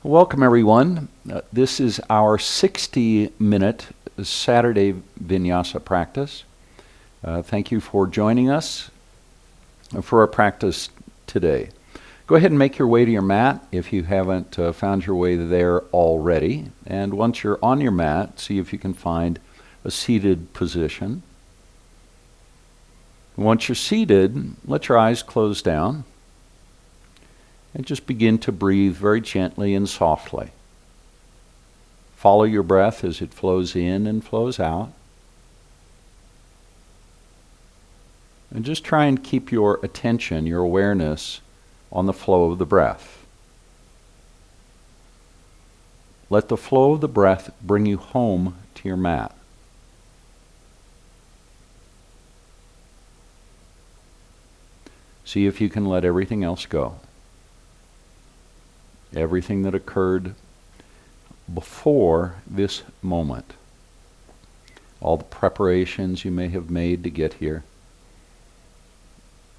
Welcome, everyone. This is our 60-minute Saturday Vinyasa practice. Thank you for joining us for our practice today. Go ahead and make your way to your mat if you haven't found your way there already. And once you're on your mat, see if you can find a seated position. Once you're seated, let your eyes close down. And just begin to breathe very gently and softly. Follow your breath as it flows in and flows out. And just try and keep your attention, your awareness on the flow of the breath. Let the flow of the breath bring you home to your mat. See if you can let everything else go. Everything that occurred before this moment. All the preparations you may have made to get here.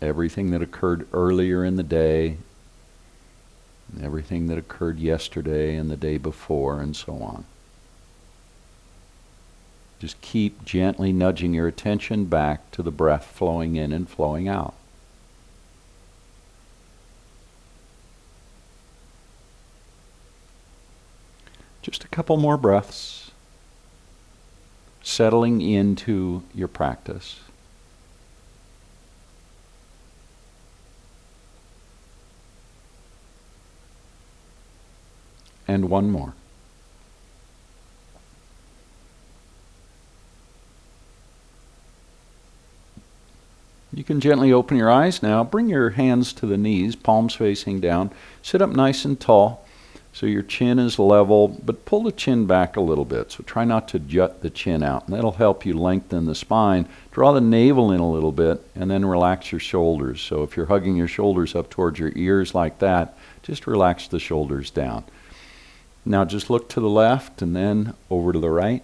Everything that occurred earlier in the day. Everything that occurred yesterday and the day before, and so on. Just keep gently nudging your attention back to the breath flowing in and flowing out. Just a couple more breaths, settling into your practice. And one more. You can gently open your eyes now. Bring your hands to the knees, palms facing down. Sit up nice and tall. So your chin is level, but pull the chin back a little bit. So try not to jut the chin out. And that'll help you lengthen the spine. Draw the navel in a little bit, and then relax your shoulders. So if you're hugging your shoulders up towards your ears like that, just relax the shoulders down. Now just look to the left, and then over to the right,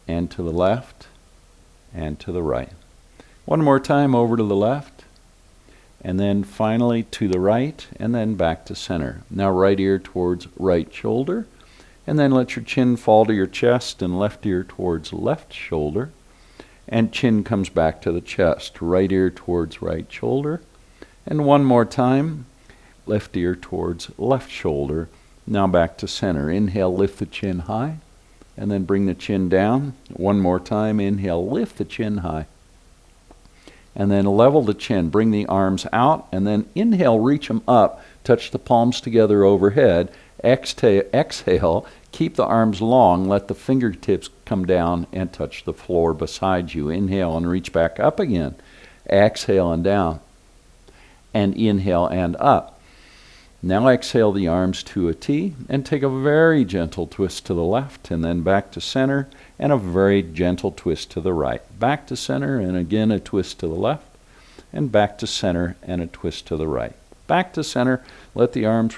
and to the left, and to the right. One more time, over to the left. And then finally to the right, and then back to center. Now right ear towards right shoulder, and then let your chin fall to your chest, and left ear towards left shoulder, and chin comes back to the chest. Right ear towards right shoulder, and one more time, left ear towards left shoulder. Now back to center. Inhale, lift the chin high, and then bring the chin down. One more time, inhale, lift the chin high. And then level the chin, bring the arms out, and then inhale, reach them up, touch the palms together overhead. Exhale, keep the arms long, let the fingertips come down and touch the floor beside you. Inhale and reach back up again. Exhale and down. And inhale and up. Now exhale the arms to a T and take a very gentle twist to the left, and then back to center, and a very gentle twist to the right. Back to center, and again a twist to the left, and back to center, and a twist to the right. Back to center, let the arms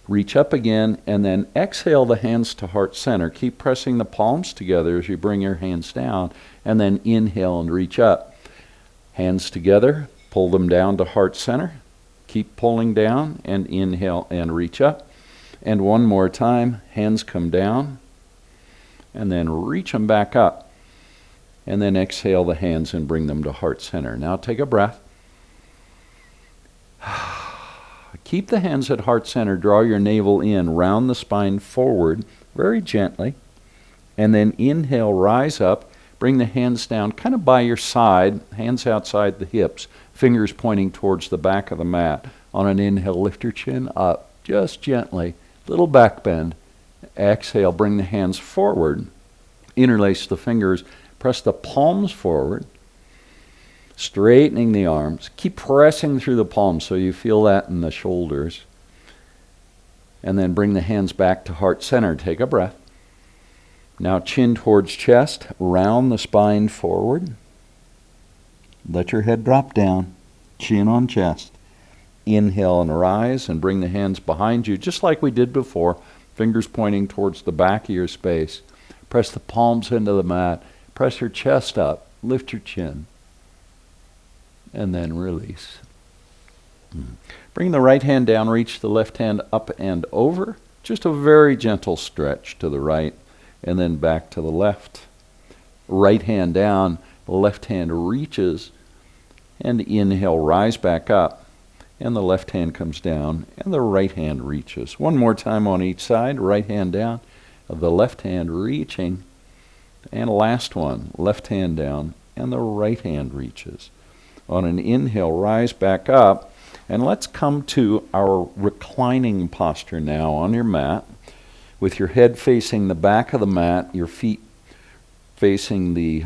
reach up again, and then exhale the hands to heart center. Keep pressing the palms together as you bring your hands down, and then inhale and reach up. Hands together, pull them down to heart center. Keep pulling down, and inhale and reach up. And one more time, hands come down, and then reach them back up. And then exhale the hands and bring them to heart center. Now take a breath. Keep the hands at heart center. Draw your navel in, round the spine forward very gently. And then inhale, rise up. Bring the hands down kind of by your side, hands outside the hips, fingers pointing towards the back of the mat. On an inhale, lift your chin up, just gently, little back bend. Exhale, bring the hands forward, interlace the fingers, press the palms forward, straightening the arms. Keep pressing through the palms so you feel that in the shoulders. And then bring the hands back to heart center. Take a breath. Now chin towards chest, round the spine forward. Let your head drop down, chin on chest. Inhale and rise and bring the hands behind you, just like we did before, fingers pointing towards the back of your space. Press the palms into the mat, press your chest up, lift your chin, and then release. Bring the right hand down, reach the left hand up and over, Just a very gentle stretch to the right and then back to the left. Right hand down, left hand reaches, and inhale, rise back up, and the left hand comes down, and the right hand reaches. One more time on each side, right hand down, the left hand reaching, and last one, left hand down, and the right hand reaches. On an inhale, rise back up, and let's come to our reclining posture now on your mat, with your head facing the back of the mat, your feet facing the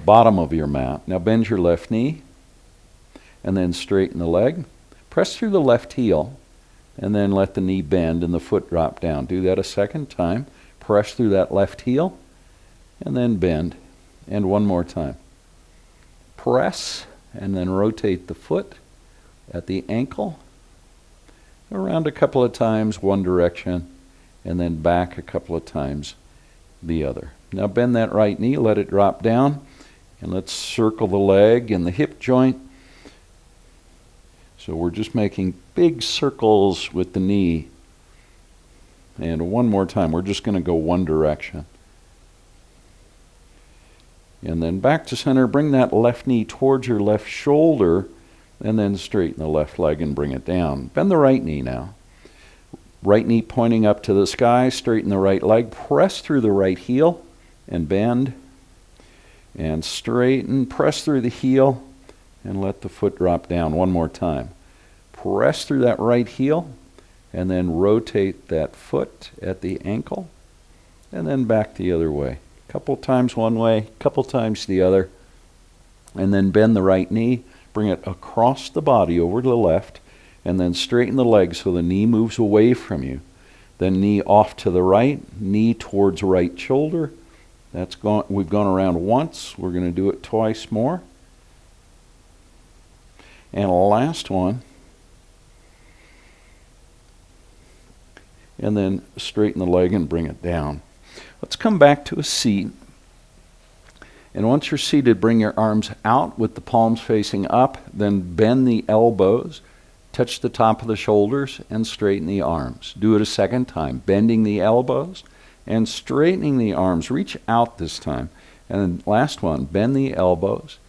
bottom of your mat. Now bend your left knee, and then straighten the leg. Press through the left heel, and then let the knee bend and the foot drop down. Do that a second time. Press through that left heel, and then bend. And one more time. Press, and then rotate the foot at the ankle. Around a couple of times, one direction, and then back a couple of times, the other. Now bend that right knee, let it drop down, and let's circle the leg and the hip joint. So we're just making big circles with the knee. And one more time, we're just going to go one direction. And then back to center, bring that left knee towards your left shoulder, and then straighten the left leg and bring it down. Bend the right knee now. Right knee pointing up to the sky, straighten the right leg, press through the right heel, and bend. And straighten, press through the heel, and let the foot drop down one more time. Press through that right heel, and then rotate that foot at the ankle, and then back the other way. A couple times one way, couple times the other, and then bend the right knee, bring it across the body over to the left, and then straighten the leg so the knee moves away from you. Then knee off to the right, knee towards right shoulder. We've gone around once, we're going to do it twice more. And last one. And then straighten the leg and bring it down. Let's come back to a seat. And once you're seated, bring your arms out with the palms facing up, then bend the elbows, touch the top of the shoulders, and straighten the arms. Do it a second time, bending the elbows and straightening the arms. Reach out this time. And then last one, bend the elbows,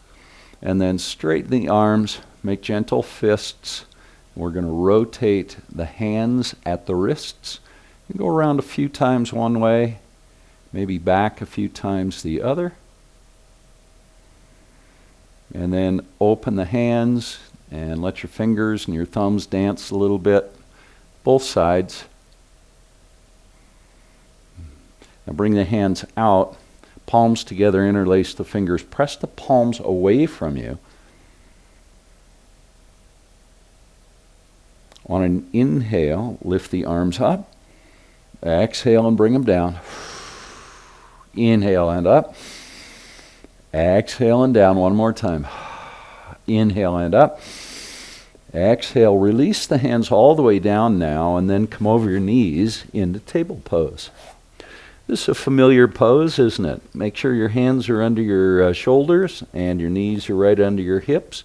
and then straighten the arms, make gentle fists. We're going to rotate the hands at the wrists. You go around a few times one way, maybe back a few times the other. And then open the hands and let your fingers and your thumbs dance a little bit, both sides. Now bring the hands out, palms together, interlace the fingers. Press the palms away from you. On an inhale, lift the arms up. Exhale and bring them down. Inhale and up. Exhale and down one more time. Inhale and up. Exhale, release the hands all the way down now, and then come over your knees into table pose. This is a familiar pose, isn't it? Make sure your hands are under your shoulders and your knees are right under your hips.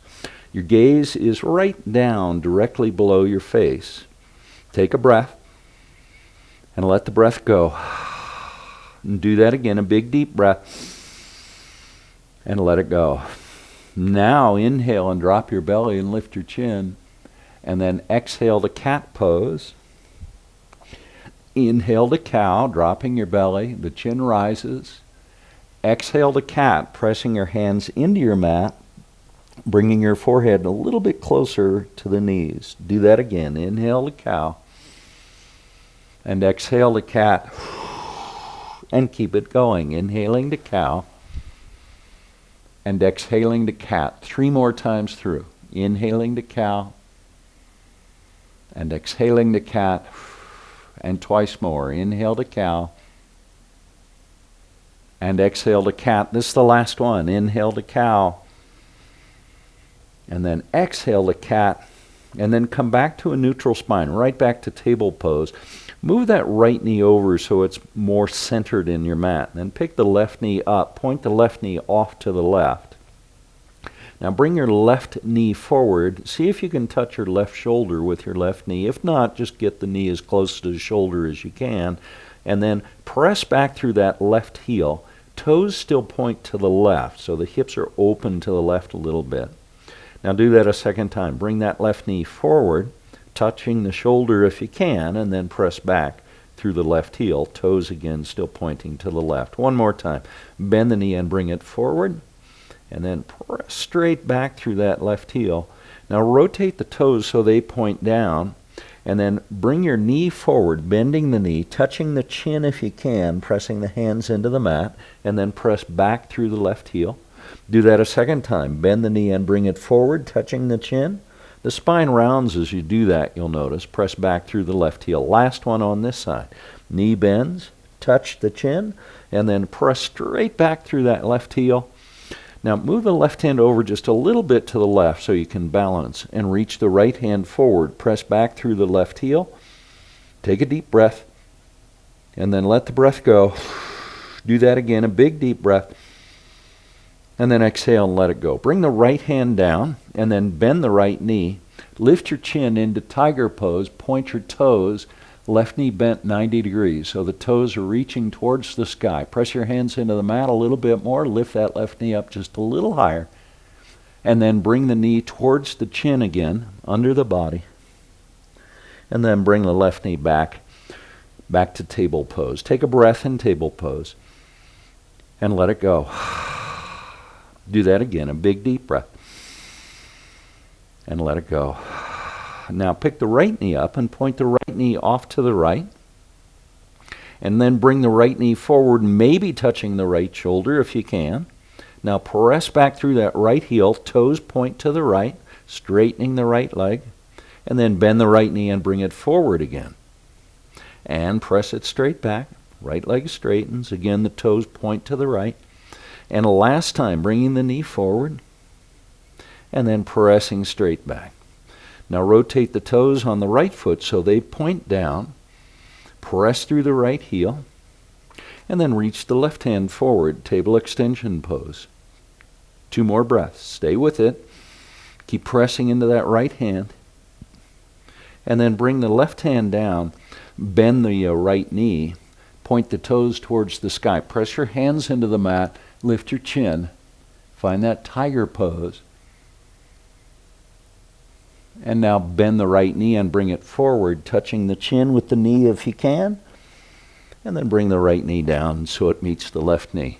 Your gaze is right down directly below your face. Take a breath and let the breath go. And do that again, a big deep breath, and let it go. Now inhale and drop your belly and lift your chin, and then exhale to cat pose. Inhale to cow, dropping your belly, the chin rises. Exhale to cat, pressing your hands into your mat, bringing your forehead a little bit closer to the knees. Do that again. Inhale to cow, and exhale to cat, and keep it going. Inhaling to cow, and exhaling to cat. 3 more times through. Inhaling to cow, and exhaling to cat, and twice more. Inhale to cow, and exhale to cat. This is the last one. Inhale to cow, and then exhale to cat, and then come back to a neutral spine, right back to table pose. Move that right knee over so it's more centered in your mat. Then pick the left knee up, point the left knee off to the left. Now bring your left knee forward. See if you can touch your left shoulder with your left knee. If not, just get the knee as close to the shoulder as you can. And then press back through that left heel. Toes still point to the left, so the hips are open to the left a little bit. Now do that a second time. Bring that left knee forward, touching the shoulder if you can, and then press back through the left heel. Toes again still pointing to the left. One more time. Bend the knee and bring it forward, and then press straight back through that left heel. Now rotate the toes so they point down, and then bring your knee forward, bending the knee, touching the chin if you can, pressing the hands into the mat, and then press back through the left heel. Do that a second time. Bend the knee and bring it forward, touching the chin. The spine rounds as you do that, you'll notice. Press back through the left heel. Last one on this side. Knee bends, touch the chin, and then press straight back through that left heel. Now move the left hand over just a little bit to the left so you can balance, and reach the right hand forward. Press back through the left heel. Take a deep breath, and then let the breath go. Do that again, a big deep breath, and then exhale and let it go. Bring the right hand down, and then bend the right knee. Lift your chin into tiger pose. Point your toes. Left knee bent 90 degrees, so the toes are reaching towards the sky. Press your hands into the mat a little bit more. Lift that left knee up just a little higher. And then bring the knee towards the chin again, under the body. And then bring the left knee back to table pose. Take a breath in table pose. And let it go. Do that again, a big deep breath. And let it go. Now pick the right knee up and point the right knee off to the right. And then bring the right knee forward, maybe touching the right shoulder if you can. Now press back through that right heel, toes point to the right, straightening the right leg. And then bend the right knee and bring it forward again. And press it straight back. Right leg straightens. Again, the toes point to the right. And last time, bringing the knee forward. And then pressing straight back. Now rotate the toes on the right foot so they point down. Press through the right heel. And then reach the left hand forward, table extension pose. 2 more breaths. Stay with it. Keep pressing into that right hand. And then bring the left hand down. Bend the right knee. Point the toes towards the sky. Press your hands into the mat. Lift your chin. Find that tiger pose. And now bend the right knee and bring it forward, touching the chin with the knee if you can. And then bring the right knee down so it meets the left knee.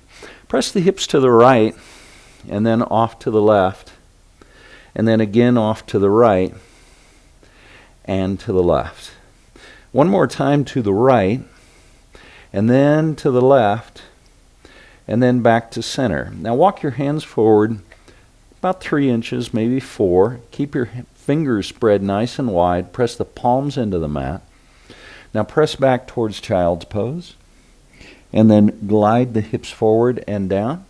Press the hips to the right, and then off to the left. And then again off to the right, and to the left. One more time to the right, and then to the left, and then back to center. Now walk your hands forward about 3 inches, maybe 4. Keep your fingers spread nice and wide. Press the palms into the mat. Now press back towards child's pose. And then glide the hips forward and down.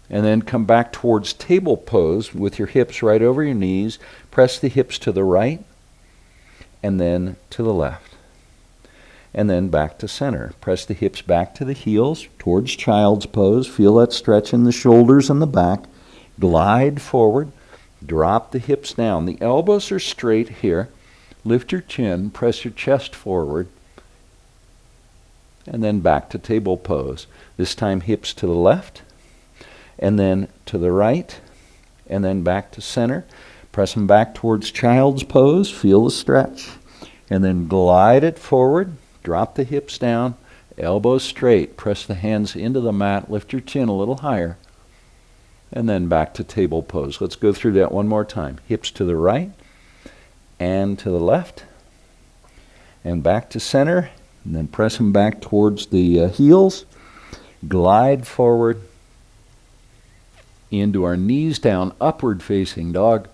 And then come back towards table pose with your hips right over your knees. Press the hips to the right and then to the left. And then back to center. Press the hips back to the heels towards child's pose. Feel that stretch in the shoulders and the back. Glide forward. Drop the hips down. The elbows are straight here. Lift your chin. Press your chest forward. And then back to table pose. This time hips to the left. And then to the right. And then back to center. Press them back towards child's pose. Feel the stretch. And then glide it forward. Drop the hips down. Elbows straight. Press the hands into the mat. Lift your chin a little higher. And then back to table pose. Let's go through that one more time. Hips to the right and to the left. And back to center. And then press them back towards the heels. Glide forward into our knees down, upward facing dog.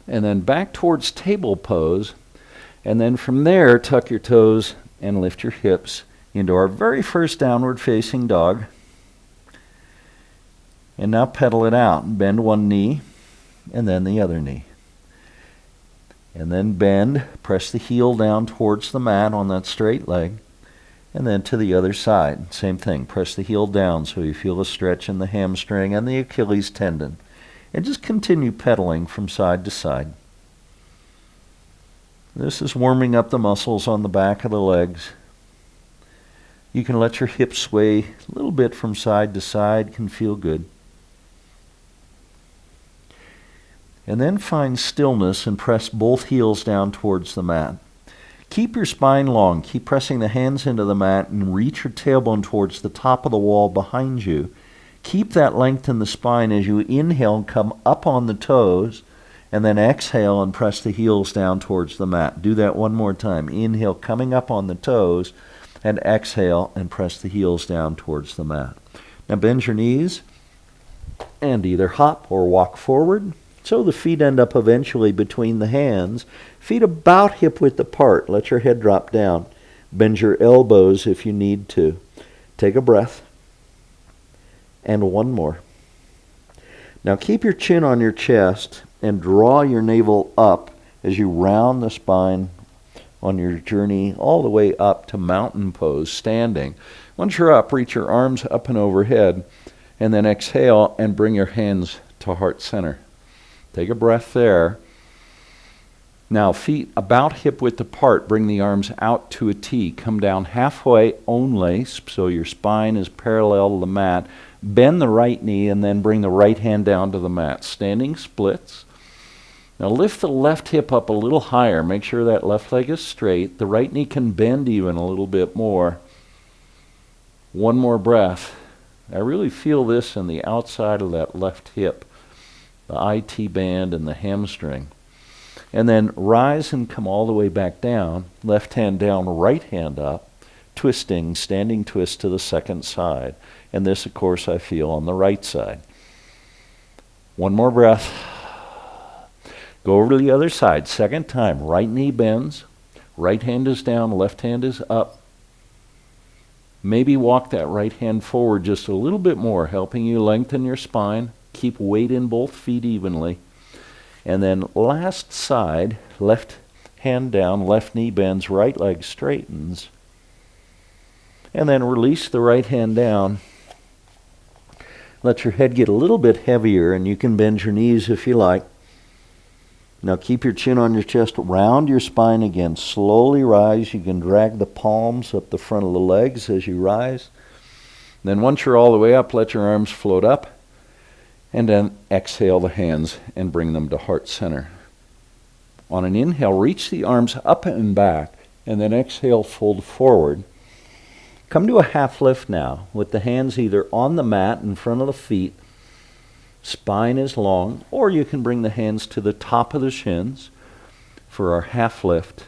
And then back towards table pose. And then from there, tuck your toes and lift your hips into our very first downward facing dog. And now pedal it out. Bend one knee and then the other knee. And then bend. Press the heel down towards the mat on that straight leg. And then to the other side, same thing. Press the heel down so you feel a stretch in the hamstring and the Achilles tendon. And just continue pedaling from side to side. This is warming up the muscles on the back of the legs. You can let your hips sway a little bit from side to side, can feel good. And then find stillness and press both heels down towards the mat. Keep your spine long. Keep pressing the hands into the mat and reach your tailbone towards the top of the wall behind you. Keep that length in the spine as you inhale and come up on the toes, and then exhale and press the heels down towards the mat. Do that one more time. Inhale, coming up on the toes, and exhale and press the heels down towards the mat. Now bend your knees and either hop or walk forward. So the feet end up eventually between the hands. Feet about hip width apart. Let your head drop down. Bend your elbows if you need to. Take a breath. And one more. Now keep your chin on your chest and draw your navel up as you round the spine on your journey all the way up to mountain pose, standing. Once you're up, reach your arms up and overhead, and then exhale and bring your hands to heart center. Take a breath there. Now, feet about hip width apart, bring the arms out to a T. Come down halfway only, so your spine is parallel to the mat. Bend the right knee and then bring the right hand down to the mat. Standing splits. Now lift the left hip up a little higher. Make sure that left leg is straight. The right knee can bend even a little bit more. One more breath. I really feel this in the outside of that left hip, the IT band and the hamstring. And then rise and come all the way back down. Left hand down, right hand up. Twisting, standing twist to the second side. And this, of course, I feel on the right side. One more breath. Go over to the other side. Second time. Right knee bends. Right hand is down. Left hand is up. Maybe walk that right hand forward just a little bit more, helping you lengthen your spine. Keep weight in both feet evenly. And then last side, left hand down, left knee bends, right leg straightens. And then release the right hand down. Let your head get a little bit heavier, and you can bend your knees if you like. Now keep your chin on your chest, round your spine again. Slowly rise. You can drag the palms up the front of the legs as you rise. Then once you're all the way up, let your arms float up. And then exhale the hands and bring them to heart center. On an inhale, reach the arms up and back, and then exhale, fold forward. Come to a half lift now, with the hands either on the mat in front of the feet, spine is long, or you can bring the hands to the top of the shins for our half lift.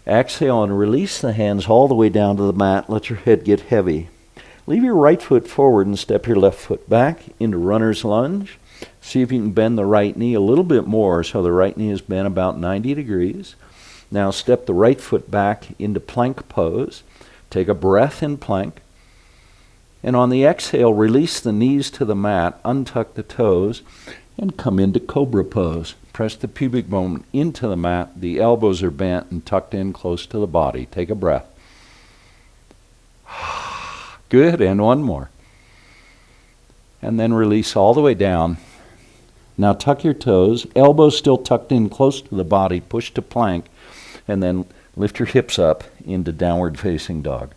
Exhale and release the hands all the way down to the mat. Let your head get heavy. Leave your right foot forward and step your left foot back into runner's lunge. See if you can bend the right knee a little bit more so the right knee is bent about 90 degrees. Now step the right foot back into plank pose. Take a breath in plank. And on the exhale, release the knees to the mat, untuck the toes, and come into cobra pose. Press the pubic bone into the mat. The elbows are bent and tucked in close to the body. Take a breath. Good, and one more. And then release all the way down. Now tuck your toes, elbows still tucked in close to the body, push to plank, and then lift your hips up into downward facing dog.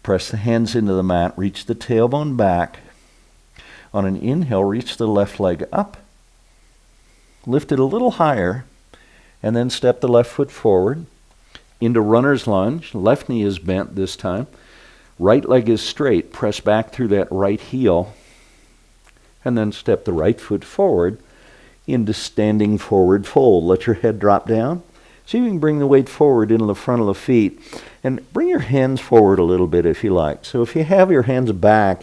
Press the hands into the mat, reach the tailbone back. On an inhale, reach the left leg up. Lift it a little higher, and then step the left foot forward into runner's lunge. Left knee is bent this time. Right leg is straight. Press back through that right heel. And then step the right foot forward into standing forward fold. Let your head drop down. See if you can bring the weight forward into the front of the feet. And bring your hands forward a little bit if you like. So if you have your hands back,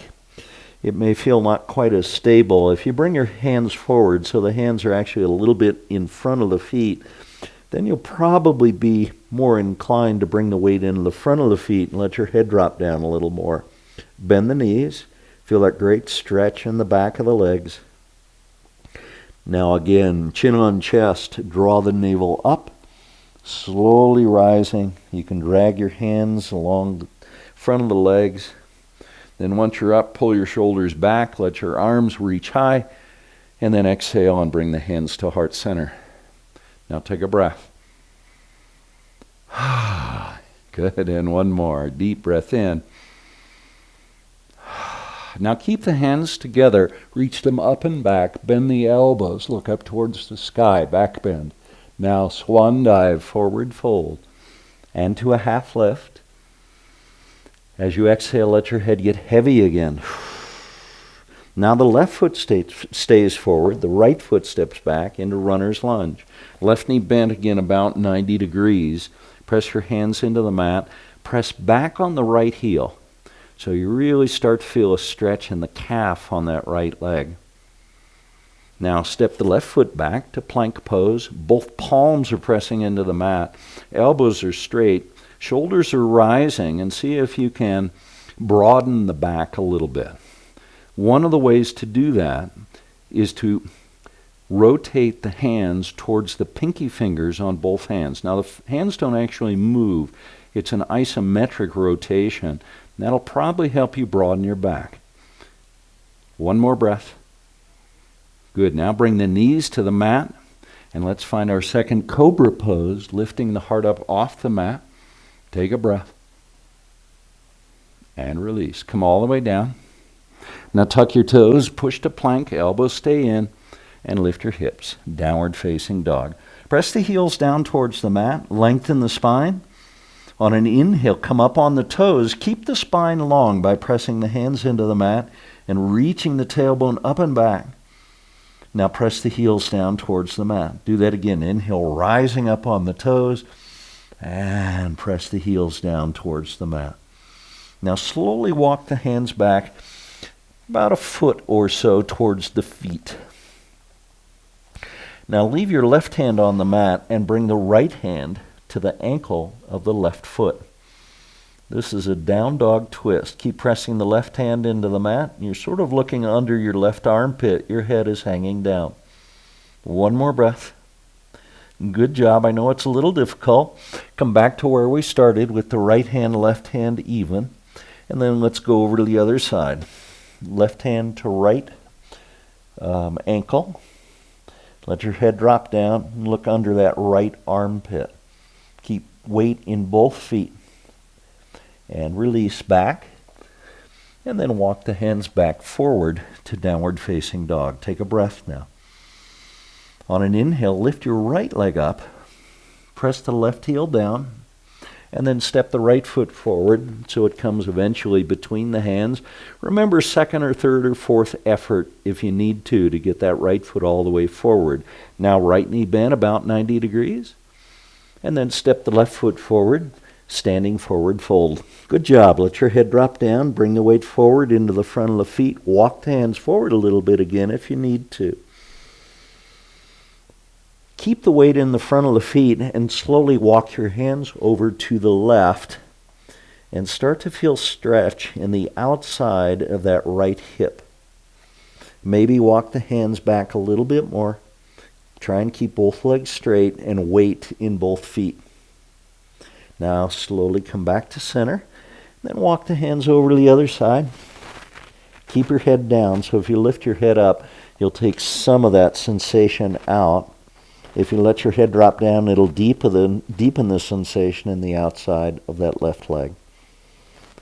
it may feel not quite as stable. If you bring your hands forward so the hands are actually a little bit in front of the feet, then you'll probably be more inclined to bring the weight into the front of the feet and let your head drop down a little more. Bend the knees. Feel that great stretch in the back of the legs. Now again, chin on chest, draw the navel up, slowly rising. You can drag your hands along front of the legs. Then once you're up, pull your shoulders back, let your arms reach high, and then exhale and bring the hands to heart center. Now take a breath. Good, and one more. Deep breath in. Now keep the hands together, reach them up and back, bend the elbows, look up towards the sky, back bend. Now swan dive, forward fold, and to a half lift. As you exhale, let your head get heavy again. Now the left foot stays forward, the right foot steps back into runner's lunge. Left knee bent again about 90 degrees. Press your hands into the mat. Press back on the right heel. So you really start to feel a stretch in the calf on that right leg. Now step the left foot back to plank pose. Both palms are pressing into the mat. Elbows are straight. Shoulders are rising, and see if you can broaden the back a little bit. One of the ways to do that is to rotate the hands towards the pinky fingers on both hands. Now the hands don't actually move. It's an isometric rotation. That'll probably help you broaden your back. One more breath. Good. Now bring the knees to the mat, and let's find our second cobra pose, lifting the heart up off the mat. Take a breath. And release. Come all the way down. Now tuck your toes, push to plank, elbows stay in, and lift your hips. Downward facing dog. Press the heels down towards the mat, lengthen the spine. On an inhale, come up on the toes. Keep the spine long by pressing the hands into the mat and reaching the tailbone up and back. Now press the heels down towards the mat. Do that again. Inhale, rising up on the toes, and press the heels down towards the mat. Now slowly walk the hands back about a foot or so towards the feet. Now leave your left hand on the mat and bring the right hand to the ankle of the left foot. This is a down dog twist. Keep pressing the left hand into the mat. You're sort of looking under your left armpit. Your head is hanging down. One more breath. Good job. I know it's a little difficult. Come back to where we started with the right hand, left hand even. And then let's go over to the other side. Left hand to right ankle. Let your head drop down and look under that right armpit. Keep weight in both feet. And release back. And then walk the hands back forward to downward facing dog. Take a breath now. On an inhale, lift your right leg up. Press the left heel down. And then step the right foot forward so it comes eventually between the hands. Remember second or third or fourth effort if you need to get that right foot all the way forward. Now right knee bent about 90 degrees. And then step the left foot forward, standing forward fold. Good job. Let your head drop down. Bring the weight forward into the front of the feet. Walk the hands forward a little bit again if you need to. Keep the weight in the front of the feet and slowly walk your hands over to the left and start to feel stretch in the outside of that right hip. Maybe walk the hands back a little bit more. Try and keep both legs straight and weight in both feet. Now slowly come back to center. Then walk the hands over to the other side. Keep your head down, so if you lift your head up, you'll take some of that sensation out. If you let your head drop down, it'll deepen the sensation in the outside of that left leg.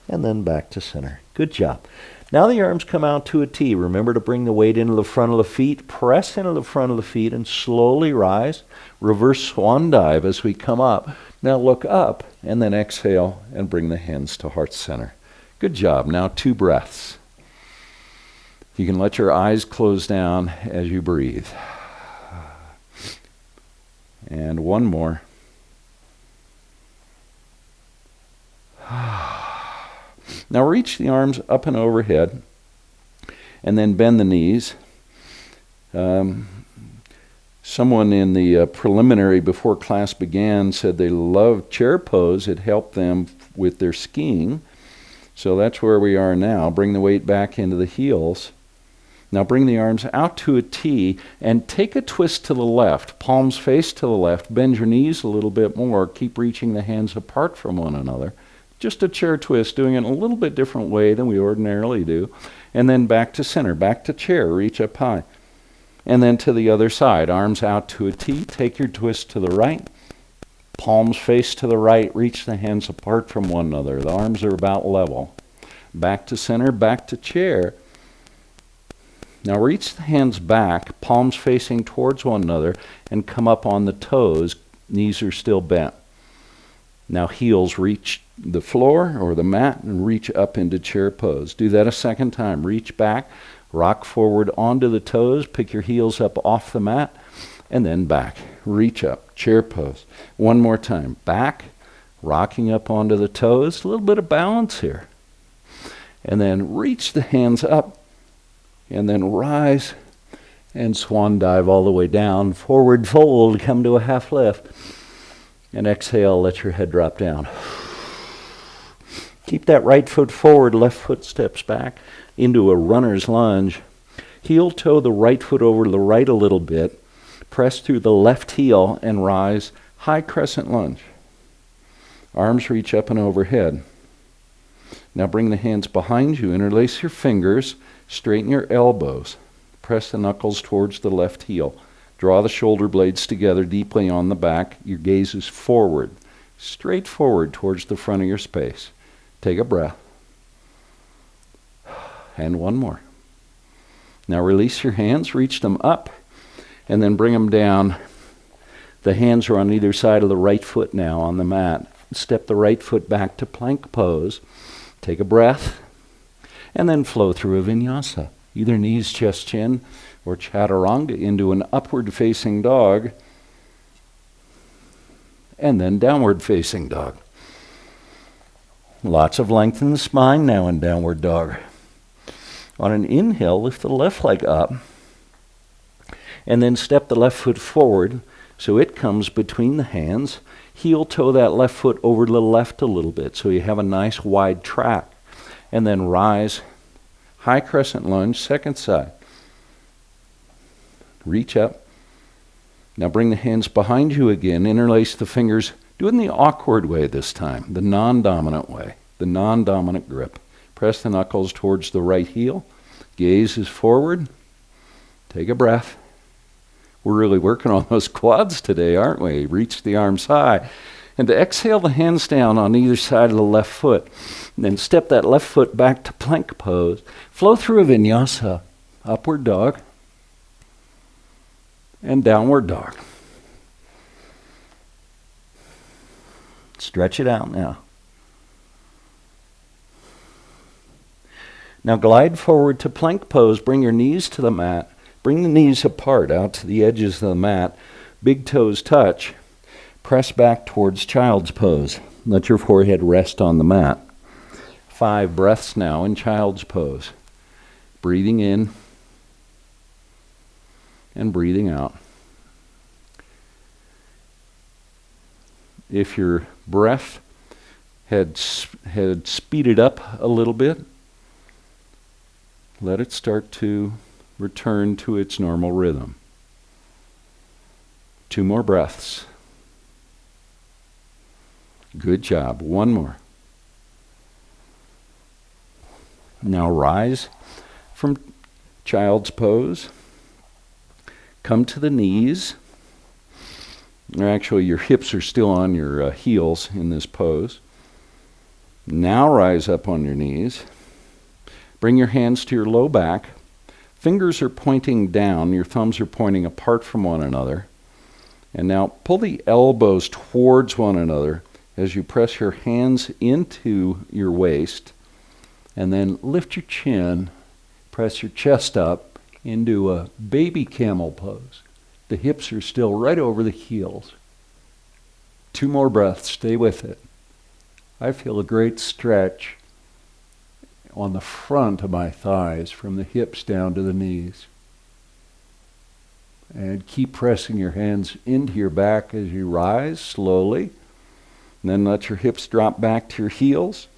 And then back to center. Good job. Now the arms come out to a T. Remember to bring the weight into the front of the feet. Press into the front of the feet and slowly rise. Reverse swan dive as we come up. Now look up and then exhale and bring the hands to heart center. Good job. Now 2 breaths. You can let your eyes close down as you breathe. And one more. Now reach the arms up and overhead and then bend the knees. Someone in the preliminary before class began said they loved chair pose. It helped them with their skiing. So that's where we are now. Bring the weight back into the heels. Now bring the arms out to a T and take a twist to the left. Palms face to the left. Bend your knees a little bit more. Keep reaching the hands apart from one another. Just a chair twist, doing it in a little bit different way than we ordinarily do. And then back to center, back to chair, reach up high. And then to the other side, arms out to a T, take your twist to the right, palms face to the right, reach the hands apart from one another. The arms are about level. Back to center, back to chair. Now reach the hands back, palms facing towards one another, and come up on the toes, knees are still bent. Now heels reach the floor or the mat and reach up into chair pose. Do that a second time. Reach back, rock forward onto the toes, pick your heels up off the mat, and then back. Reach up, chair pose. One more time. Back, rocking up onto the toes. A little bit of balance here. And then reach the hands up, and then rise and swan dive all the way down. Forward fold, come to a half lift. And exhale, let your head drop down. Keep that right foot forward, left foot steps back into a runner's lunge. Heel toe the right foot over the right a little bit. Press through the left heel and rise, high crescent lunge. Arms reach up and overhead. Now bring the hands behind you, interlace your fingers, straighten your elbows. Press the knuckles towards the left heel. Draw the shoulder blades together deeply on the back. Your gaze is forward, straight forward towards the front of your space. Take a breath. And one more. Now release your hands, reach them up, and then bring them down. The hands are on either side of the right foot now on the mat. Step the right foot back to plank pose. Take a breath, and then flow through a vinyasa. Either knees, chest, chin, or chaturanga into an upward facing dog, and then downward facing dog. Lots of length in the spine now in downward dog. On an inhale, lift the left leg up, and then step the left foot forward so it comes between the hands. Heel toe that left foot over to the left a little bit so you have a nice wide track. And then rise, high crescent lunge, second side. Reach up. Now bring the hands behind you again. Interlace the fingers. Do it in the awkward way this time, the non-dominant way, the non-dominant grip. Press the knuckles towards the right heel. Gaze is forward. Take a breath. We're really working on those quads today, aren't we? Reach the arms high. And to exhale the hands down on either side of the left foot. And then step that left foot back to plank pose. Flow through a vinyasa. Upward dog. And downward dog. Stretch it out now. Now glide forward to plank pose. Bring your knees to the mat. Bring the knees apart out to the edges of the mat. Big toes touch. Press back towards child's pose. Let your forehead rest on the mat. 5 breaths now in child's pose. Breathing in and breathing out. If your breath had speeded up a little bit, let it start to return to its normal rhythm. 2 more breaths. Good job. 1 more. Now rise from child's pose. Come to the knees. Or actually, your hips are still on your heels in this pose. Now rise up on your knees. Bring your hands to your low back. Fingers are pointing down. Your thumbs are pointing apart from one another. And now pull the elbows towards one another as you press your hands into your waist. And then lift your chin. Press your chest up into a baby camel pose. The hips are still right over the heels. 2 more breaths. Stay with it. I feel a great stretch on the front of my thighs from the hips down to the knees. And keep pressing your hands into your back as you rise slowly. And then let your hips drop back to your heels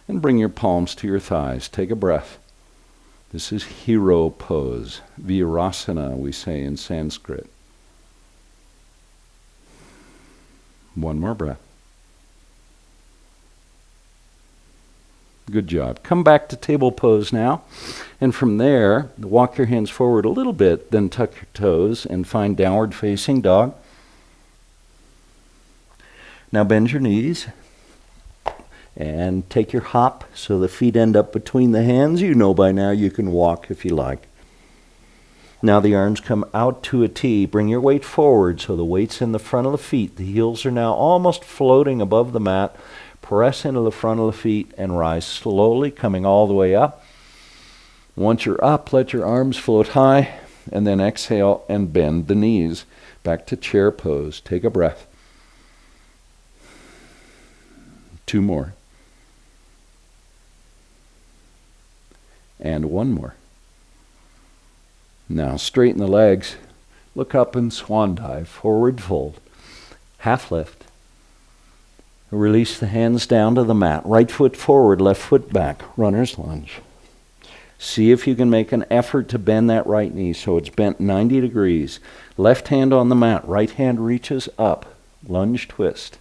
and bring your palms to your thighs. Take a breath. This is hero pose. Virasana, we say in Sanskrit. 1 more breath. Good job. Come back to table pose now. And from there, walk your hands forward a little bit, then tuck your toes and find downward facing dog. Now bend your knees and take your hop so the feet end up between the hands. You know by now you can walk if you like. Now the arms come out to a T. Bring your weight forward so the weight's in the front of the feet. The heels are now almost floating above the mat. Press into the front of the feet and rise slowly, coming all the way up. Once you're up, let your arms float high, and then exhale and bend the knees. Back to chair pose. Take a breath. 2 more. And 1 more. Now straighten the legs. Look up and swan dive. Forward fold. Half lift. Release the hands down to the mat. Right foot forward, left foot back. Runner's lunge. See if you can make an effort to bend that right knee so it's bent 90 degrees. Left hand on the mat. Right hand reaches up. Lunge twist.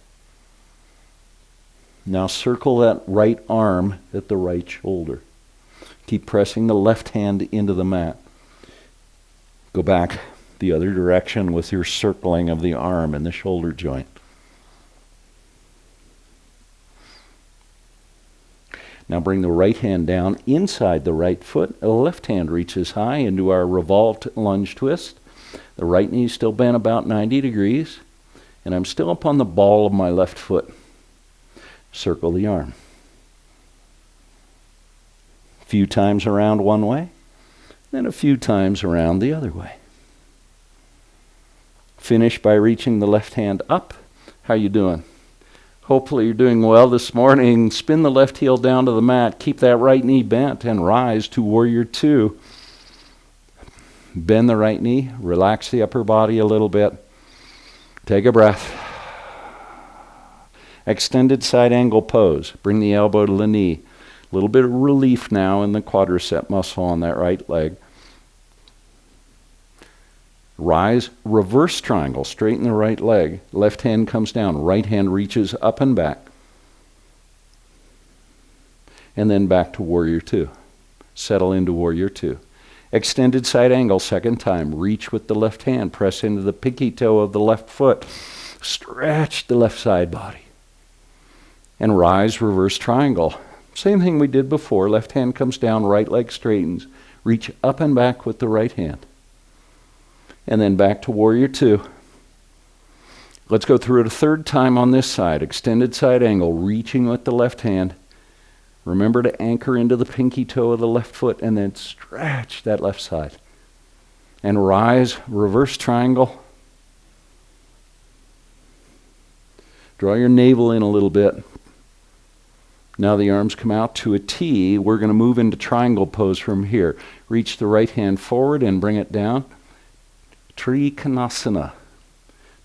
Now circle that right arm at the right shoulder. Keep pressing the left hand into the mat. Go back the other direction with your circling of the arm and the shoulder joint. Now bring the right hand down inside the right foot. The left hand reaches high into our revolved lunge twist. The right knee is still bent about 90 degrees. And I'm still up on the ball of my left foot. Circle the arm. A few times around one way, then a few times around the other way. Finish by reaching the left hand up. How you doing? Hopefully you're doing well this morning. Spin the left heel down to the mat. Keep that right knee bent and rise to warrior 2. Bend the right knee. Relax the upper body a little bit. Take a breath. Extended side angle pose. Bring the elbow to the knee. A little bit of relief now in the quadricep muscle on that right leg. Rise, reverse triangle. Straighten the right leg. Left hand comes down. Right hand reaches up and back. And then back to warrior 2. Settle into warrior 2. Extended side angle, second time. Reach with the left hand. Press into the pinky toe of the left foot. Stretch the left side body. And rise, reverse triangle. Same thing we did before. Left hand comes down, right leg straightens. Reach up and back with the right hand. And then back to warrior 2. Let's go through it a third time on this side. Extended side angle, reaching with the left hand. Remember to anchor into the pinky toe of the left foot and then stretch that left side. And rise, reverse triangle. Draw your navel in a little bit. Now the arms come out to a T. We're going to move into triangle pose from here. Reach the right hand forward and bring it down. Trikonasana,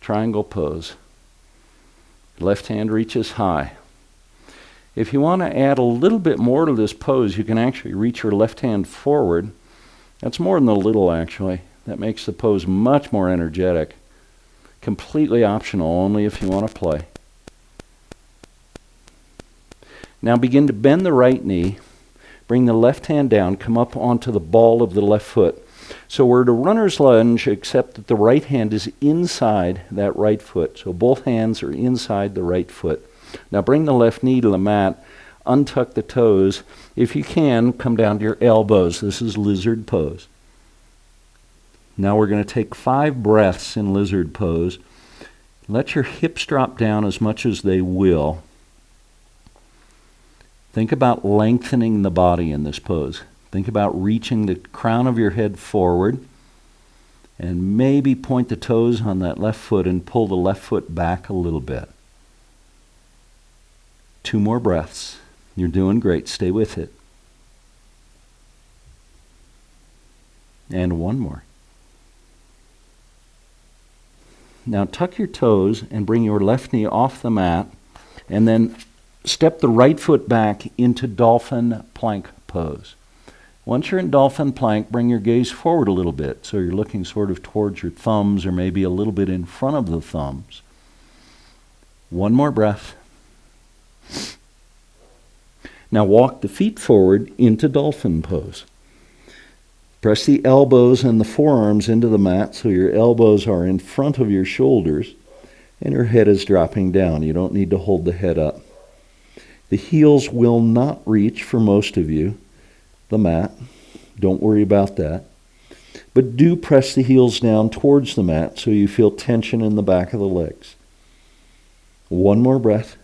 triangle pose. Left hand reaches high. If you want to add a little bit more to this pose, you can actually reach your left hand forward. That's more than a little, actually. That makes the pose much more energetic. Completely optional, only if you want to play. Now begin to bend the right knee. Bring the left hand down. Come up onto the ball of the left foot. So we're at a runner's lunge, except that the right hand is inside that right foot. So both hands are inside the right foot. Now bring the left knee to the mat. Untuck the toes. If you can, come down to your elbows. This is lizard pose. Now we're going to take 5 breaths in lizard pose. Let your hips drop down as much as they will. Think about lengthening the body in this pose. Think about reaching the crown of your head forward and maybe point the toes on that left foot and pull the left foot back a little bit. 2 more breaths. You're doing great. Stay with it. And 1 more. Now tuck your toes and bring your left knee off the mat and then step the right foot back into Dolphin plank pose. Once you're in Dolphin plank, bring your gaze forward a little bit so you're looking sort of towards your thumbs or maybe a little bit in front of the thumbs. 1 more breath. Now walk the feet forward into Dolphin Pose. Press the elbows and the forearms into the mat so your elbows are in front of your shoulders and your head is dropping down. You don't need to hold the head up. The heels will not reach, for most of you, the mat. Don't worry about that. But do press the heels down towards the mat so you feel tension in the back of the legs. One more breath.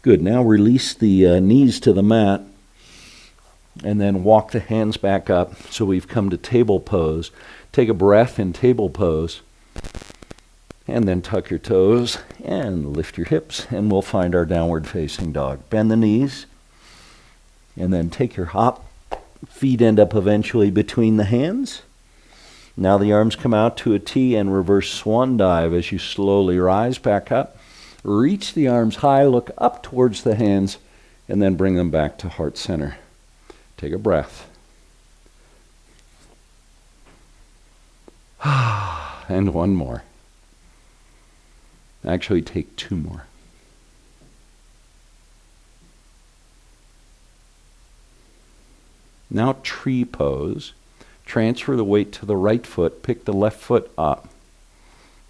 Good. Now release the knees to the mat and then walk the hands back up. So we've come to table pose. Take a breath in table pose and then tuck your toes and lift your hips and we'll find our downward facing dog. Bend the knees and then take your hop. Feet end up eventually between the hands. Now the arms come out to a T and reverse swan dive as you slowly rise back up. Reach the arms high, look up towards the hands, and then bring them back to heart center. Take a breath. And one more. Actually, take two more. Now tree pose. Transfer the weight to the right foot. Pick the left foot up.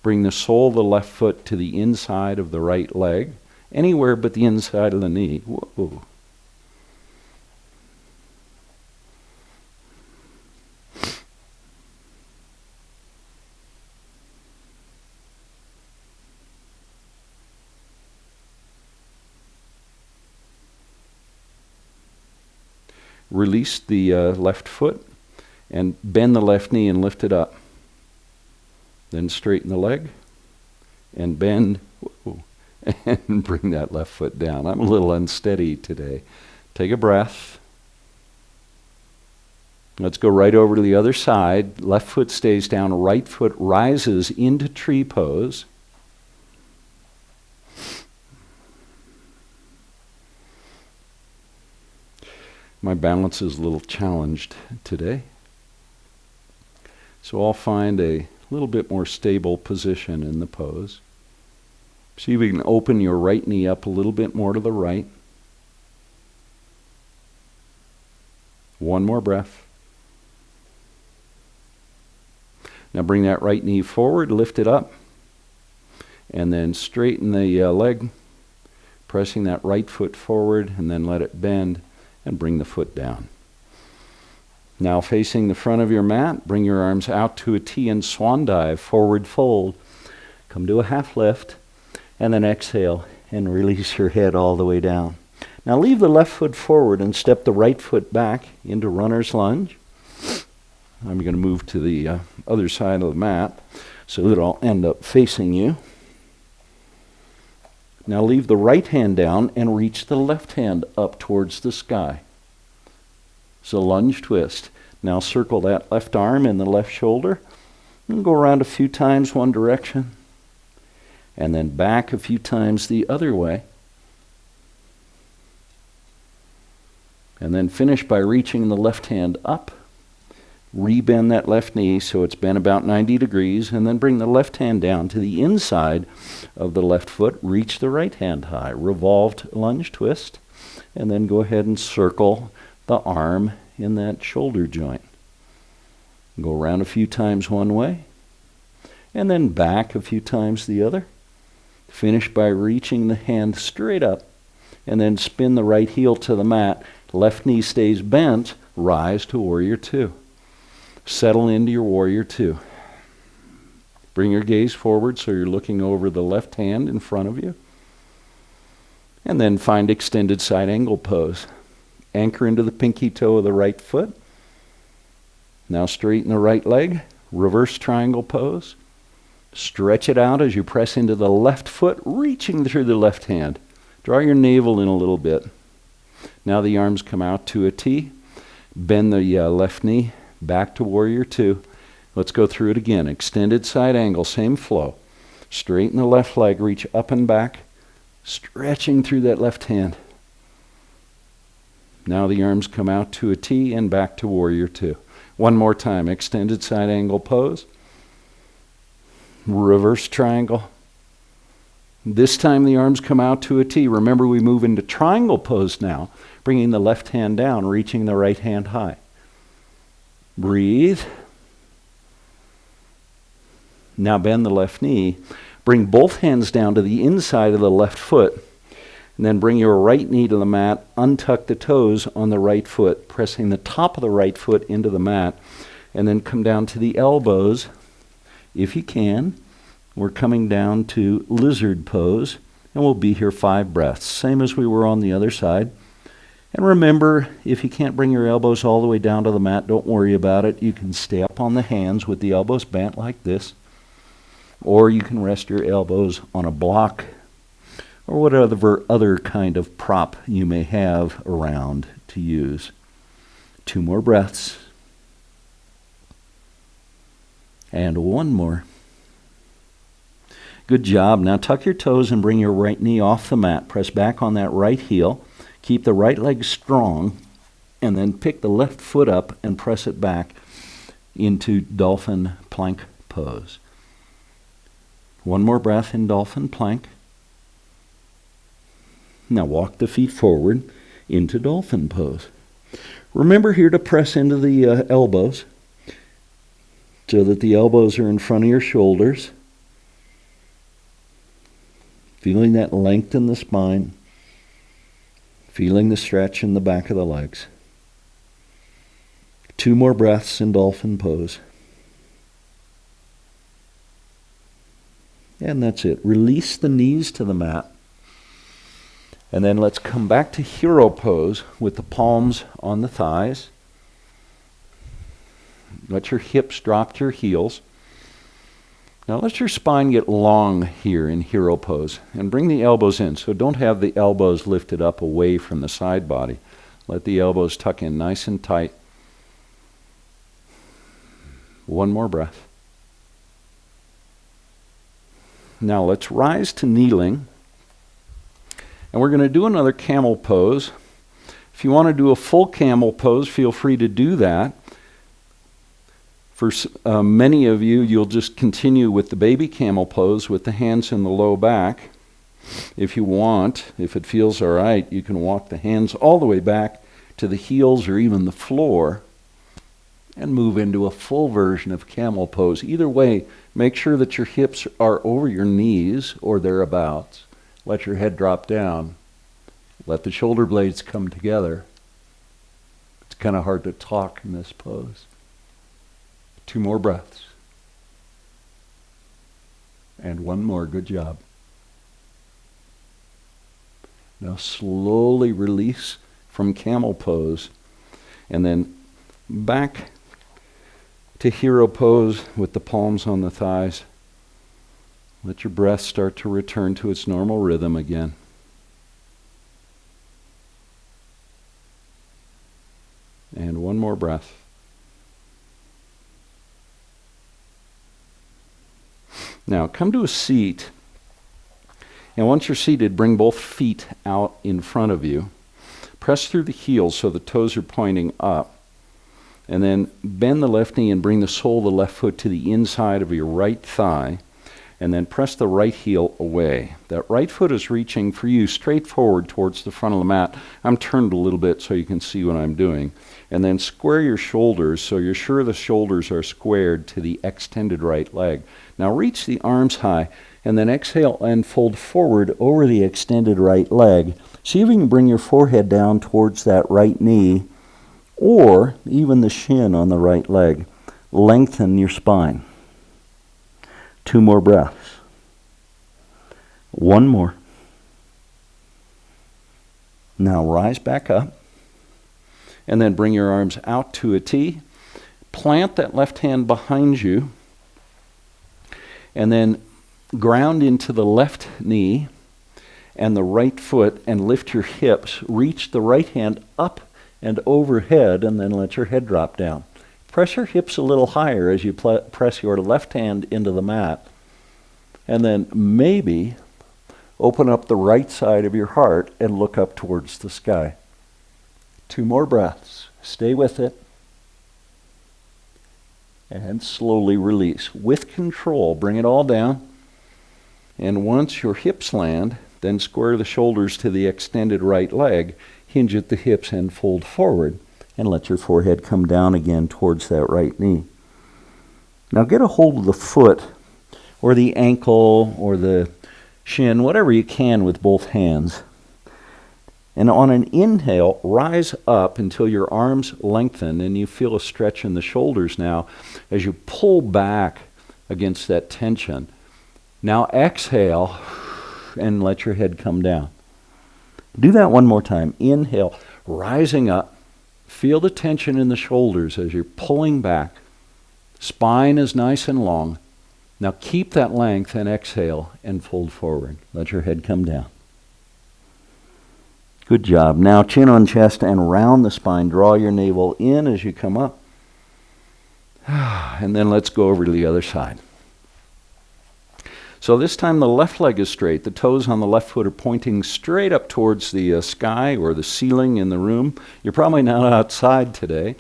Bring the sole of the left foot to the inside of the right leg. Anywhere but the inside of the knee. Whoa. Release the left foot and bend the left knee and lift it up. Then straighten the leg and bend and bring that left foot down. I'm a little unsteady today. Take a breath. Let's go right over to the other side. Left foot stays down, right foot rises into tree pose. My balance is a little challenged today. So I'll find a little bit more stable position in the pose. See if you can open your right knee up a little bit more to the right. One more breath. Now bring that right knee forward, lift it up, and then straighten the leg, pressing that right foot forward, and then let it bend. And bring the foot down. Now facing the front of your mat, bring your arms out to a T and swan dive, forward fold. Come to a half lift, and then exhale and release your head all the way down. Now leave the left foot forward and step the right foot back into runner's lunge. I'm going to move to the other side of the mat so that I'll end up facing you. Now leave the right hand down and reach the left hand up towards the sky. So lunge twist. Now circle that left arm in the left shoulder and go around a few times one direction and then back a few times the other way. And then finish by reaching the left hand up. Rebend that left knee so it's bent about 90 degrees, and then bring the left hand down to the inside of the left foot. Reach the right hand high. Revolved lunge twist, and then go ahead and circle the arm in that shoulder joint. Go around a few times one way, and then back a few times the other. Finish by reaching the hand straight up, and then spin the right heel to the mat. Left knee stays bent. Rise to Warrior Two. Settle into your Warrior Two. Bring your gaze forward so you're looking over the left hand in front of you. And then find extended side angle pose. Anchor into the pinky toe of the right foot. Now straighten the right leg. Reverse triangle pose. Stretch it out as you press into the left foot, reaching through the left hand. Draw your navel in a little bit. Now the arms come out to a T. Bend the left knee. Back to Warrior Two. Let's go through it again. Extended side angle, same flow. Straighten the left leg, reach up and back, stretching through that left hand. Now the arms come out to a T and back to Warrior Two. One more time. Extended side angle pose. Reverse triangle. This time the arms come out to a T. Remember, we move into triangle pose now, bringing the left hand down, reaching the right hand high. Breathe. Now bend the left knee. Bring both hands down to the inside of the left foot. And then bring your right knee to the mat. Untuck the toes on the right foot, pressing the top of the right foot into the mat. And then come down to the elbows, if you can. We're coming down to lizard pose, and we'll be here 5 breaths, same as we were on the other side. And remember, if you can't bring your elbows all the way down to the mat, don't worry about it. You can stay up on the hands with the elbows bent like this, or you can rest your elbows on a block or whatever other kind of prop you may have around to use. 2 more breaths. And 1 more. Good job. Now tuck your toes and bring your right knee off the mat. Press back on that right heel. Keep the right leg strong. And then pick the left foot up and press it back into Dolphin Plank Pose. 1 more breath in Dolphin Plank. Now walk the feet forward into Dolphin Pose. Remember here to press into the elbows so that the elbows are in front of your shoulders. Feeling that length in the spine. Feeling the stretch in the back of the legs. 2 more breaths in Dolphin Pose. And that's it. Release the knees to the mat. And then let's come back to Hero Pose with the palms on the thighs. Let your hips drop to your heels. Now let your spine get long here in Hero Pose and bring the elbows in. So don't have the elbows lifted up away from the side body. Let the elbows tuck in nice and tight. 1 more breath. Now let's rise to kneeling. And we're going to do another camel pose. If you want to do a full camel pose, feel free to do that. For many of you, you'll just continue with the baby camel pose with the hands in the low back. If you want, if it feels all right, you can walk the hands all the way back to the heels or even the floor and move into a full version of camel pose. Either way, make sure that your hips are over your knees or thereabouts. Let your head drop down. Let the shoulder blades come together. It's kind of hard to talk in this pose. 2 more breaths. And 1 more. Good job. Now slowly release from camel pose and then back to Hero Pose with the palms on the thighs. Let your breath start to return to its normal rhythm again. And 1 more breath. Now come to a seat, and once you're seated, bring both feet out in front of you. Press through the heels so the toes are pointing up, and then bend the left knee and bring the sole of the left foot to the inside of your right thigh, and then press the right heel away. That right foot is reaching for you straight forward towards the front of the mat. I'm turned a little bit so you can see what I'm doing. And then square your shoulders so you're sure the shoulders are squared to the extended right leg. Now reach the arms high and then exhale and fold forward over the extended right leg. See if you can bring your forehead down towards that right knee or even the shin on the right leg. Lengthen your spine. 2 more breaths. 1 more. Now rise back up and then bring your arms out to a T. Plant that left hand behind you and then ground into the left knee and the right foot and lift your hips. Reach the right hand up and overhead and then let your head drop down. Press your hips a little higher as you press your left hand into the mat. And then maybe open up the right side of your heart and look up towards the sky. 2 more breaths. Stay with it. And slowly release. With control, bring it all down. And once your hips land, then square the shoulders to the extended right leg, hinge at the hips and fold forward, and let your forehead come down again towards that right knee. Now get a hold of the foot or the ankle or the shin, whatever you can with both hands. And on an inhale, rise up until your arms lengthen and you feel a stretch in the shoulders now as you pull back against that tension. Now exhale and let your head come down. Do that one more time. Inhale, rising up. Feel the tension in the shoulders as you're pulling back. Spine is nice and long. Now keep that length and exhale and fold forward. Let your head come down. Good job. Now chin on chest and round the spine. Draw your navel in as you come up. And then let's go over to the other side. So this time the left leg is straight. The toes on the left foot are pointing straight up towards the sky or the ceiling in the room. You're probably not outside today.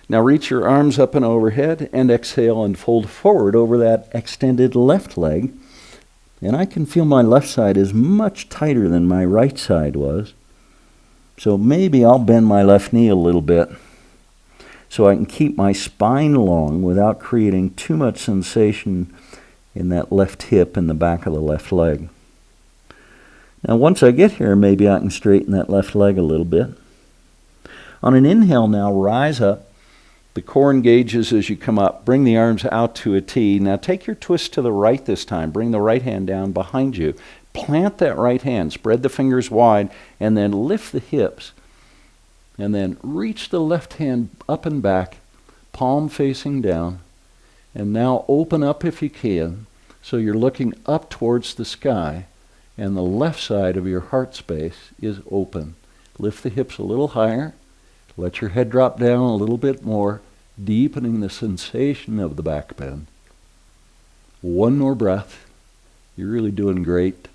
Now reach your arms up and overhead and exhale and fold forward over that extended left leg. And I can feel my left side is much tighter than my right side was. So maybe I'll bend my left knee a little bit so I can keep my spine long without creating too much sensation in that left hip and the back of the left leg. Now once I get here, maybe I can straighten that left leg a little bit. On an inhale now, rise up. The core engages as you come up. Bring the arms out to a T. Now take your twist to the right this time. Bring the right hand down behind you. Plant that right hand. Spread the fingers wide and then lift the hips. And then reach the left hand up and back, palm facing down. And now open up if you can, so you're looking up towards the sky, and the left side of your heart space is open. Lift the hips a little higher, let your head drop down a little bit more, deepening the sensation of the back bend. One more breath. You're really doing great.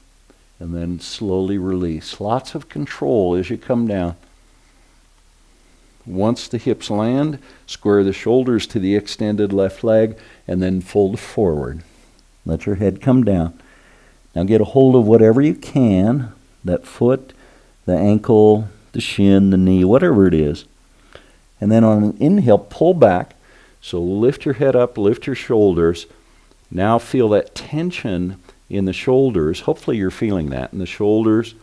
And then slowly release. Lots of control as you come down. Once the hips land, square the shoulders to the extended left leg and then fold forward. Let your head come down. Now get a hold of whatever you can, that foot, the ankle, the shin, the knee, whatever it is. And then on an inhale, pull back. So lift your head up, lift your shoulders. Now feel that tension in the shoulders. Hopefully you're feeling that in the shoulders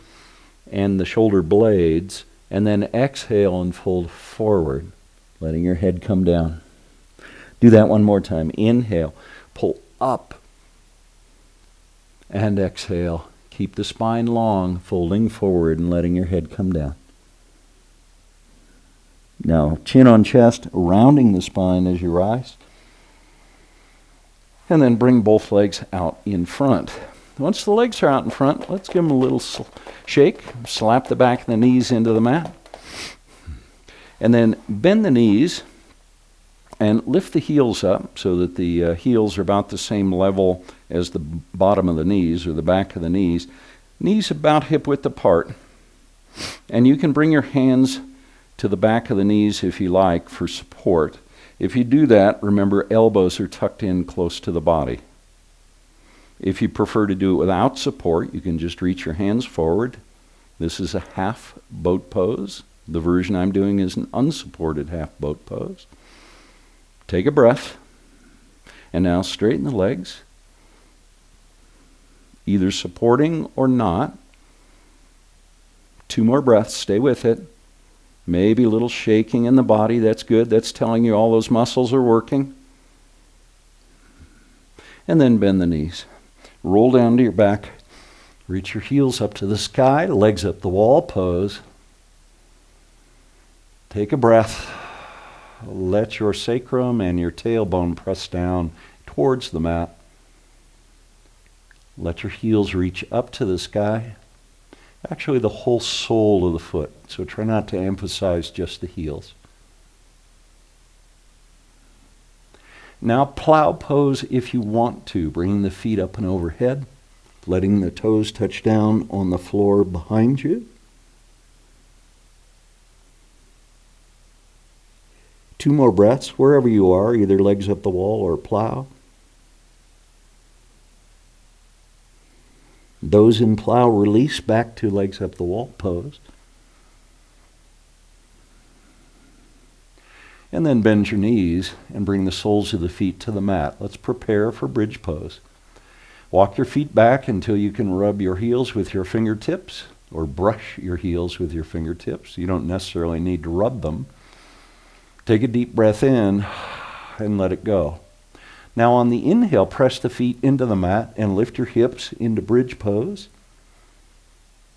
and the shoulder blades. And then exhale and fold forward, letting your head come down. Do that one more time. Inhale, pull up, and exhale. Keep the spine long, folding forward and letting your head come down. Now, chin on chest, rounding the spine as you rise. And then bring both legs out in front. Once the legs are out in front, let's give them a little shake. Slap the back of the knees into the mat. And then bend the knees and lift the heels up so that the heels are about the same level as the bottom of the knees or the back of the knees. Knees about hip width apart. And you can bring your hands to the back of the knees if you like for support. If you do that, remember elbows are tucked in close to the body. If you prefer to do it without support, you can just reach your hands forward. This is a half boat pose. The version I'm doing is an unsupported half boat pose. Take a breath. And now straighten the legs, either supporting or not. 2 more breaths. Stay with it. Maybe a little shaking in the body. That's good. That's telling you all those muscles are working. And then bend the knees. Roll down to your back. Reach your heels up to the sky. Legs up the wall pose. Take a breath. Let your sacrum and your tailbone press down towards the mat. Let your heels reach up to the sky. Actually, the whole sole of the foot. So try not to emphasize just the heels. Now plow pose if you want to, bringing the feet up and overhead, letting the toes touch down on the floor behind you. 2 more breaths, wherever you are, either legs up the wall or plow. Those in plow, release back to legs up the wall pose. And then bend your knees and bring the soles of the feet to the mat. Let's prepare for bridge pose. Walk your feet back until you can rub your heels with your fingertips or brush your heels with your fingertips. You don't necessarily need to rub them. Take a deep breath in and let it go. Now on the inhale, press the feet into the mat and lift your hips into bridge pose.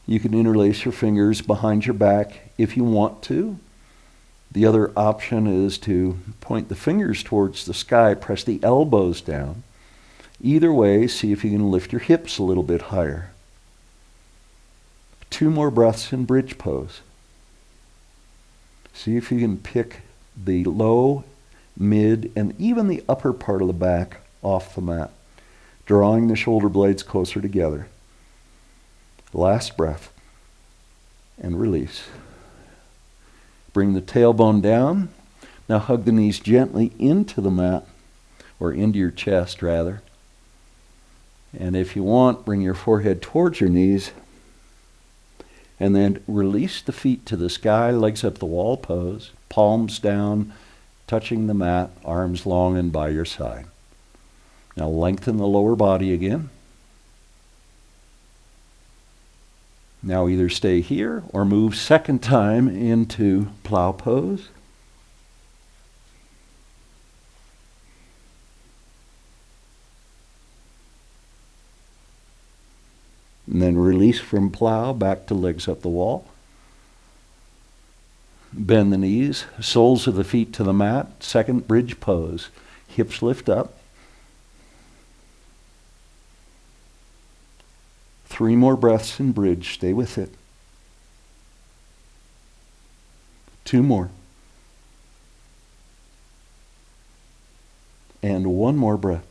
You can interlace your fingers behind your back if you want to. The other option is to point the fingers towards the sky, press the elbows down. Either way, see if you can lift your hips a little bit higher. 2 more breaths in bridge pose. See if you can pick the low, mid, and even the upper part of the back off the mat, drawing the shoulder blades closer together. Last breath, and release. Bring the tailbone down. Now hug the knees gently into the mat, or into your chest rather. And if you want, bring your forehead towards your knees, and then release the feet to the sky, legs up the wall pose, palms down, touching the mat, arms long and by your side. Now lengthen the lower body again. Now either stay here or move second time into plow pose. And then release from plow back to legs up the wall. Bend the knees, soles of the feet to the mat, second bridge pose. Hips lift up. 3 more breaths in bridge, stay with it. 2 more. And 1 more breath.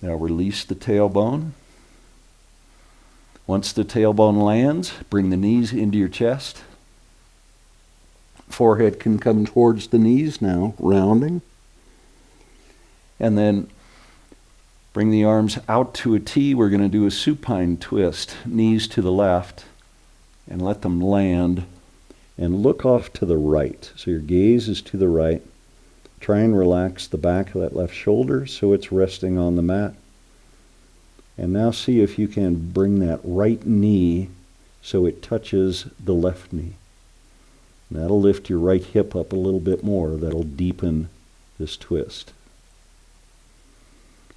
Now release the tailbone. Once the tailbone lands, bring the knees into your chest. Forehead can come towards the knees now, rounding. And then bring the arms out to a T. We're going to do a supine twist. Knees to the left, and let them land. And look off to the right. So your gaze is to the right. Try and relax the back of that left shoulder so it's resting on the mat. And now see if you can bring that right knee so it touches the left knee. That'll lift your right hip up a little bit more. That'll deepen this twist.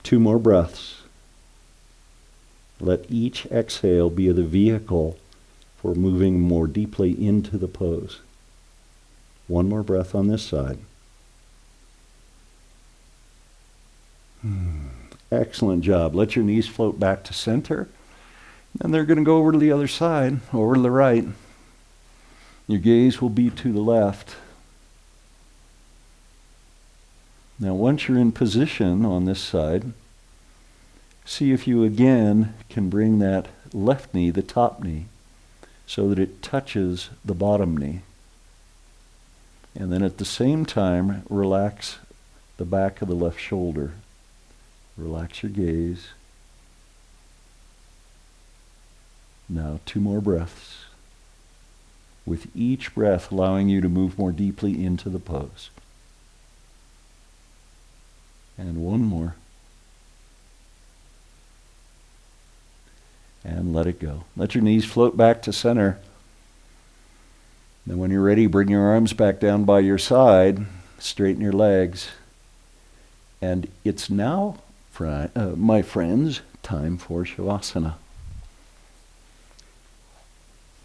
2 more breaths. Let each exhale be the vehicle for moving more deeply into the pose. 1 more breath on this side. Excellent job. Let your knees float back to center. And they're going to go over to the other side, over to the right. Your gaze will be to the left. Now once you're in position on this side, see if you again can bring that left knee, the top knee, so that it touches the bottom knee. And then at the same time, relax the back of the left shoulder. Relax your gaze. Now 2 more breaths. With each breath allowing you to move more deeply into the pose. And 1 more. And let it go. Let your knees float back to center. Then when you're ready, bring your arms back down by your side. Straighten your legs. And it's now, my friends, time for Shavasana.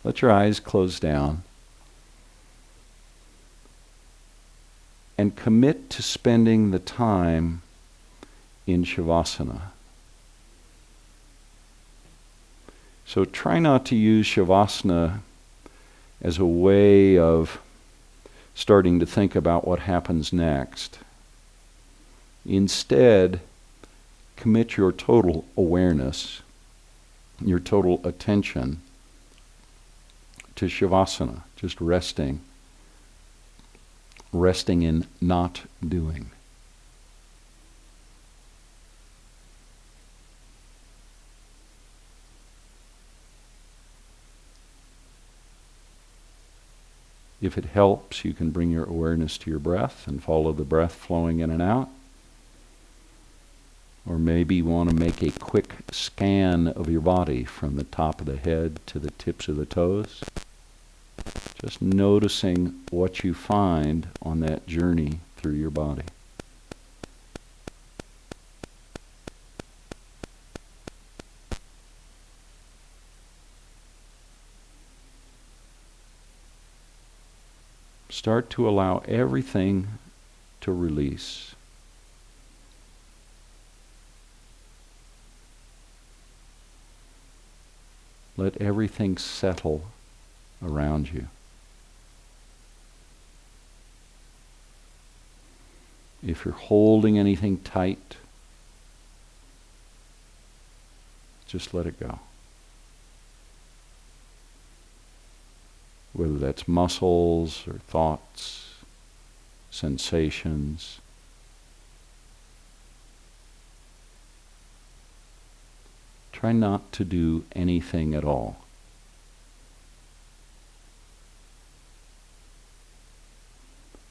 Let your eyes close down. And commit to spending the time in Shavasana. So try not to use Shavasana as a way of starting to think about what happens next. Instead, commit your total awareness, your total attention to Shavasana, just resting in not doing. If it helps, you can bring your awareness to your breath and follow the breath flowing in and out. Or maybe you want to make a quick scan of your body from the top of the head to the tips of the toes. Just noticing what you find on that journey through your body. Start to allow everything to release. Let everything settle around you. If you're holding anything tight, just let it go. Whether that's muscles or thoughts, sensations. Try not to do anything at all.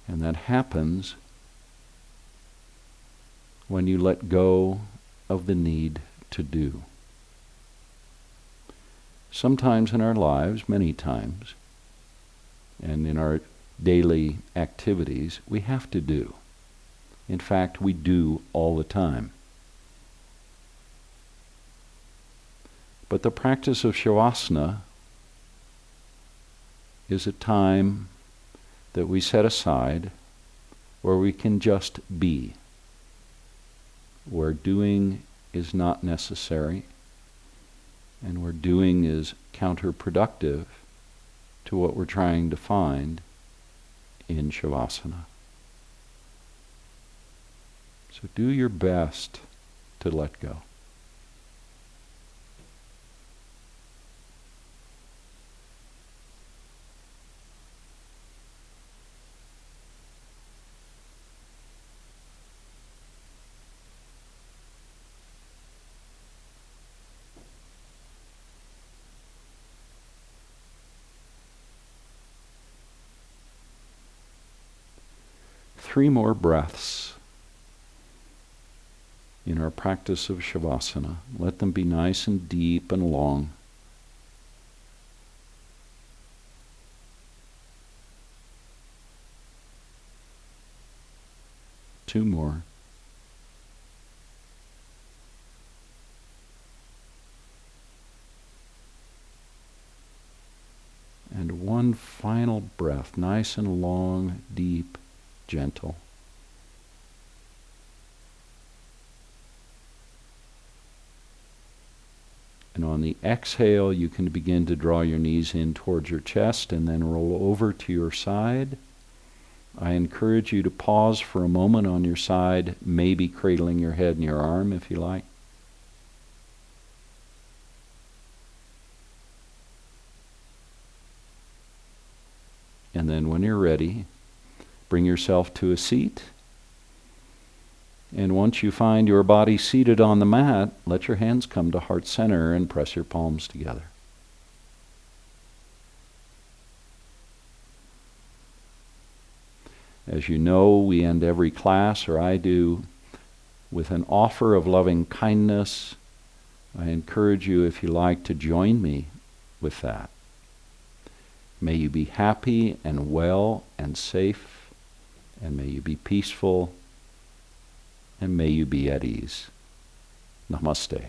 And that happens when you let go of the need to do. Sometimes in our lives, many times, and in our daily activities, we have to do. In fact, we do all the time. But the practice of Shavasana is a time that we set aside where we can just be, where doing is not necessary, and where doing is counterproductive to what we're trying to find in Shavasana. So do your best to let go. Three more breaths in our practice of Shavasana. Let them be nice and deep and long. Two more. And one final breath, nice and long, deep, gentle. And on the exhale, you can begin to draw your knees in towards your chest and then roll over to your side. I encourage you to pause for a moment on your side, maybe cradling your head in your arm if you like. And then when you're ready, bring yourself to a seat. And once you find your body seated on the mat, let your hands come to heart center and press your palms together. As you know, we end every class, or I do, with an offer of loving kindness. I encourage you, if you like, to join me with that. May you be happy and well and safe, and may you be peaceful, and may you be at ease. Namaste.